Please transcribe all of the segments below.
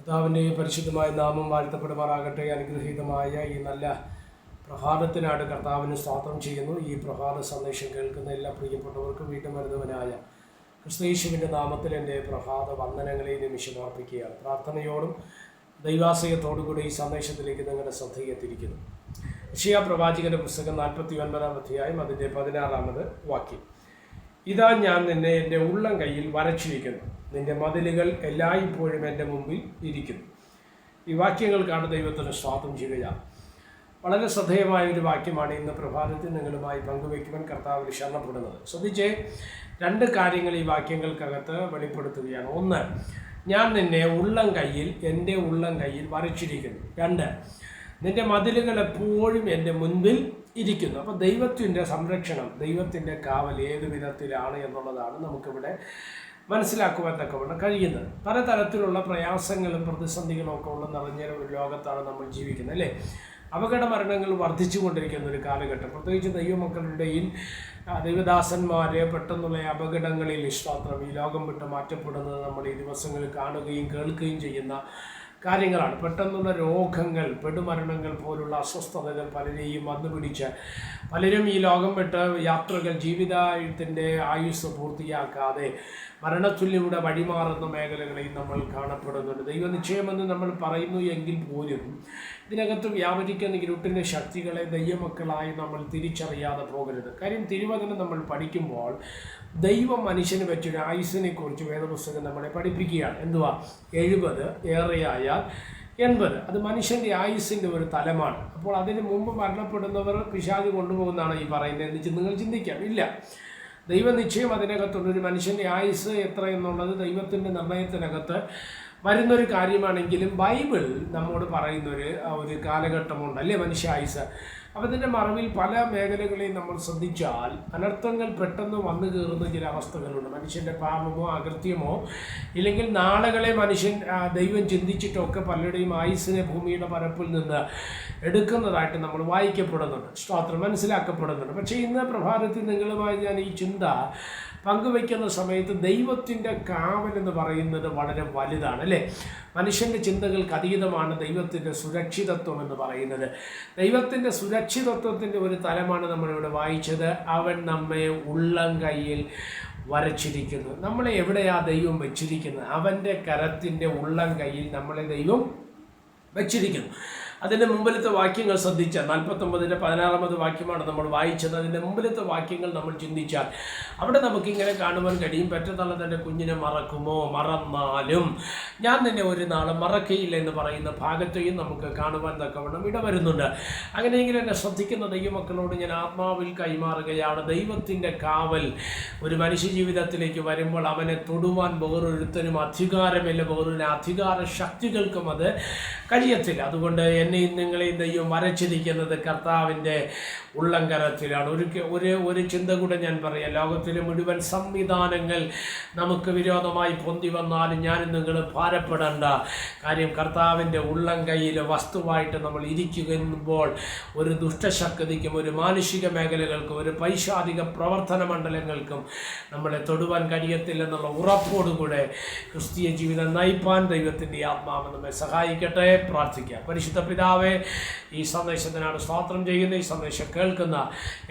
കർത്താവിൻ്റെ പരിശുദ്ധമായ നാമം വാഴ്ത്തപ്പെടുമാറാകട്ടെ. അനുഗ്രഹീതമായ ഈ നല്ല പ്രഭാതത്തിനാണ് കർത്താവിന് സ്തോത്രം ചെയ്യുന്നു. ഈ പ്രഭാത സന്ദേശം കേൾക്കുന്ന എല്ലാ പ്രിയപ്പെട്ടവർക്കും വീണ്ടും വരുന്നവനായ ക്രിസ്തയേശുവിൻ്റെ നാമത്തിൽ എൻ്റെ പ്രഭാത വന്ദനങ്ങളെ നിമിഷമർപ്പിക്കുകയാണ്. പ്രാർത്ഥനയോടും ദൈവാശ്രയത്തോടുകൂടി ഈ സന്ദേശത്തിലേക്ക് നിങ്ങളുടെ ശ്രദ്ധയെത്തിയിരിക്കുന്നു. യെശയ്യാ പ്രവാചകന്റെ പുസ്തകം 49-ാം അധ്യായം അതിൻ്റെ 16-ാമത് വാക്യം. ഇതാ ഞാൻ നിന്നെ എൻ്റെ ഉള്ളം കയ്യിൽ വരച്ചിരിക്കുന്നു, നിന്റെ മതിലുകൾ എല്ലായ്പ്പോഴും എൻ്റെ മുമ്പിൽ ഇരിക്കുന്നു. ഈ വാക്യങ്ങൾക്കാണ് ദൈവത്തിന് സ്തോത്രം ചെയ്യുക. വളരെ ശ്രദ്ധേയമായ ഒരു വാക്യമാണ് ഇന്ന് പ്രഭാതത്തിൽ നിങ്ങളുമായി പങ്കുവയ്ക്കുവാൻ കർത്താവിൽ ശരണപ്പെടുന്നത്. ശ്രദ്ധിച്ചേ, രണ്ട് കാര്യങ്ങൾ ഈ വാക്യങ്ങൾക്കകത്ത് വെളിപ്പെടുത്തുകയാണ്. ഒന്ന്, ഞാൻ നിന്നെ എൻ്റെ ഉള്ളം കയ്യിൽ വരച്ചിരിക്കുന്നു. രണ്ട്, നിന്റെ മതിലുകൾ എപ്പോഴും എൻ്റെ മുൻപിൽ ഇരിക്കുന്നു. അപ്പോൾ ദൈവത്തിൻ്റെ സംരക്ഷണം, ദൈവത്തിൻ്റെ കാവൽ ഏത് വിധത്തിലാണ് എന്നുള്ളതാണ് നമുക്കിവിടെ മനസ്സിലാക്കുവാൻ തക്കവണ്ണം കഴിയുന്നത്. പലതരത്തിലുള്ള പ്രയാസങ്ങളും പ്രതിസന്ധികളും ഒക്കെ ഉള്ള നിറഞ്ഞ ഒരു ലോകത്താണ് നമ്മൾ ജീവിക്കുന്നത്, അല്ലേ? അപകട മരണങ്ങൾ വർദ്ധിച്ചു കൊണ്ടിരിക്കുന്ന ഒരു കാലഘട്ടം, പ്രത്യേകിച്ച് ദൈവമക്കളുടെയിൽ ദൈവദാസന്മാരെ പെട്ടെന്നുള്ള അപകടങ്ങളിൽ സ്തോത്രം ഈ ലോകം വിട്ട് മാറ്റപ്പെടുന്നത് നമ്മൾ ഈ ദിവസങ്ങളിൽ കാണുകയും കേൾക്കുകയും ചെയ്യുന്ന കാര്യങ്ങളാണ്. പെട്ടെന്നുള്ള രോഗങ്ങൾ, പെടുമരണങ്ങൾ പോലുള്ള അസ്വസ്ഥതകൾ പലരെയും വന്നുപിടിച്ച് പലരും ഈ ലോകം വിട്ട് യാത്രകൾ, ജീവിതത്തിൻ്റെ ആയുസ് പൂർത്തിയാക്കാതെ മരണത്തുല്യയുടെ വഴിമാറുന്ന മേഖലകളെയും നമ്മൾ കാണപ്പെടുന്നുണ്ട്. ദൈവനിശ്ചയമെന്ന് നമ്മൾ പറയുന്നു എങ്കിൽ പോലും ഇതിനകത്ത് വ്യാപരിക്കുന്ന ഇരുട്ടിൻ്റെ ശക്തികളെ ദൈവമക്കളായി നമ്മൾ തിരിച്ചറിയാതെ പോകരുത്. കാര്യം തിരുവചനം നമ്മൾ പഠിക്കുമ്പോൾ ദൈവം മനുഷ്യന് വെച്ചൊരു ആയുസ്സിനെ കുറിച്ച് വേദപുസ്തകം നമ്മളെ പഠിപ്പിക്കുകയാണ്. എന്തുവാ? 70 ഏറെയായാൽ 80. അത് മനുഷ്യൻ്റെ ആയുസ്സിൻ്റെ ഒരു തലമാണ്. അപ്പോൾ അതിന് മുമ്പ് മരണപ്പെടുന്നവർ പിശാച് കൊണ്ടുപോകുന്നതാണ് ഈ പറയുന്നത് എന്ന് നിങ്ങൾ ചിന്തിക്കാം. ഇല്ല, ദൈവനിശ്ചയം അതിനകത്തുണ്ട്. ഒരു മനുഷ്യൻ്റെ ആയുസ് എത്ര എന്നുള്ളത് ദൈവത്തിൻ്റെ നിർണയത്തിനകത്ത് വരുന്നൊരു കാര്യമാണെങ്കിലും ബൈബിൾ നമ്മോട് പറയുന്നൊരു കാലഘട്ടമുണ്ട്, അല്ലേ? മനുഷ്യ ആയുസ്. അപ്പോൾ ഇതിൻ്റെ മറവിൽ പല മേഖലകളെയും നമ്മൾ ശ്രദ്ധിച്ചാൽ അനർത്ഥങ്ങൾ പെട്ടെന്ന് വന്നു കയറുന്ന ചില അവസ്ഥകളുണ്ട്. മനുഷ്യൻ്റെ പാപമോ അകൃത്യമോ ഇല്ലെങ്കിൽ നാളുകളെ ദൈവം ചിന്തിച്ചിട്ടൊക്കെ പലരുടെയും ആയുസ്സിനെ ഭൂമിയുടെ പരപ്പിൽ നിന്ന് എടുക്കുന്നതായിട്ട് നമ്മൾ വായിക്കപ്പെടുന്നുണ്ട്, സ്തോത്രം മനസ്സിലാക്കപ്പെടുന്നുണ്ട്. പക്ഷേ ഇന്ന് പ്രഭാതത്തിൽ നിങ്ങളുമായി ഞാൻ ഈ ചിന്ത പങ്കുവയ്ക്കുന്ന സമയത്ത് ദൈവത്തിൻ്റെ കാവൽ എന്ന് പറയുന്നത് വളരെ വലുതാണ്, അല്ലേ? മനുഷ്യൻ്റെ ചിന്തകൾക്ക് അതീതമാണ് ദൈവത്തിൻ്റെ സുരക്ഷിതത്വം എന്ന് പറയുന്നത്. ദൈവത്തിൻ്റെ സുരക്ഷിതത്വത്തിൻ്റെ ഒരു തലമാണ് നമ്മളിവിടെ വായിച്ചത്. അവൻ നമ്മെ ഉള്ളം കയ്യിൽ വരച്ചിരിക്കുന്നു. നമ്മളെ എവിടെയാണ് ദൈവം വെച്ചിരിക്കുന്നത്? അവൻ്റെ കരത്തിൻ്റെ ഉള്ളം കയ്യിൽ നമ്മളെ ദൈവം വെച്ചിരിക്കുന്നു. അതിൻ്റെ മുമ്പിലത്തെ വാക്യങ്ങൾ ശ്രദ്ധിച്ചാൽ 49-ന്റെ 16-ാമത് വാക്യമാണ് നമ്മൾ വായിച്ചത്. അതിൻ്റെ മുമ്പിലത്തെ വാക്യങ്ങൾ നമ്മൾ ചിന്തിച്ചാൽ അവിടെ നമുക്കിങ്ങനെ കാണുവാൻ കഴിയും. പെറ്റതള്ള തൻ്റെ കുഞ്ഞിനെ മറക്കുമോ? മറന്നാലും ഞാൻ നിന്നെ ഒരു നാളും മറക്കയില്ല എന്ന് പറയുന്ന ഭാഗത്തെയും നമുക്ക് കാണുവാൻ തക്കവണ്ണം ഇടവരുന്നുണ്ട്. അങ്ങനെയെങ്കിലും എന്നെ ശ്രദ്ധിക്കുന്ന ദൈവമക്കളോട് ഞാൻ ആത്മാവിൽ കൈമാറുകയാണ്. ദൈവത്തിൻ്റെ കാവൽ ഒരു മനുഷ്യ ജീവിതത്തിലേക്ക് വരുമ്പോൾ അവനെ തൊടുവാൻ വേറൊരുത്തനും അധികാരമില്ല, വേറൊരു അധികാര ശക്തികൾക്കും അത് കഴിയത്തില്ല. അതുകൊണ്ട് എന്നെയും നിങ്ങളെയും ദൈവം വരച്ചിരിക്കുന്നത് കർത്താവിൻ്റെ ഉള്ളംകരത്തിലാണ്. ഒരു ചിന്ത കൂടെ ഞാൻ പറയാം. ലോകത്തിലെ മുഴുവൻ സംവിധാനങ്ങൾ നമുക്ക് വിരോധമായി പൊന്തി വന്നാലും ഞാനും നിങ്ങൾ ഭാരപ്പെടേണ്ട. കാര്യം കർത്താവിൻ്റെ ഉള്ളം കയ്യിൽ വസ്തുവായിട്ട് നമ്മൾ ഇരിക്കുമ്പോൾ ഒരു ദുഷ്ടശക്തിക്കും ഒരു മാനുഷിക മേഖലകൾക്കും ഒരു പൈശാചിക പ്രവർത്തന മണ്ഡലങ്ങൾക്കും നമ്മളെ തൊടുവാൻ കഴിയത്തില്ലെന്നുള്ള ഉറപ്പോടുകൂടെ ക്രിസ്തീയ ജീവിതം നയിപ്പാൻ ദൈവത്തിൻ്റെ ആത്മാവ് നമ്മെ സഹായിക്കട്ടെ. പ്രാർത്ഥിക്കാം. പരിശുദ്ധ പിതാവേ, ഈ സന്ദേശത്തിനാണ് സ്തോത്രം ചെയ്യുന്നത്. ഈ സന്ദേശം കേൾക്കുന്ന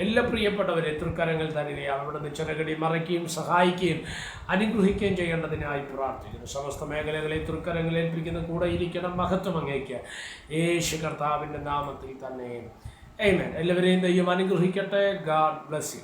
എല്ലാ പ്രിയപ്പെട്ടവരെ തൃക്കരങ്ങൾ തരികയാണ്. അവിടുന്ന് ചെറുകടി മറയ്ക്കുകയും സഹായിക്കുകയും അനുഗ്രഹിക്കുകയും ചെയ്യേണ്ടതിനായി പ്രാർത്ഥിക്കുന്നു. സമസ്ത മേഖലകളെ തൃക്കരങ്ങളിൽ ഏൽപ്പിക്കുന്ന കൂടെ ഇരിക്കണം. മഹത്വം അങ്ങേക്ക് യേശു കർത്താവിൻ്റെ നാമത്തിൽ തന്നെ. ആമേൻ. എല്ലാവരെയും ദൈവം അനുഗ്രഹിക്കട്ടെ. God bless you.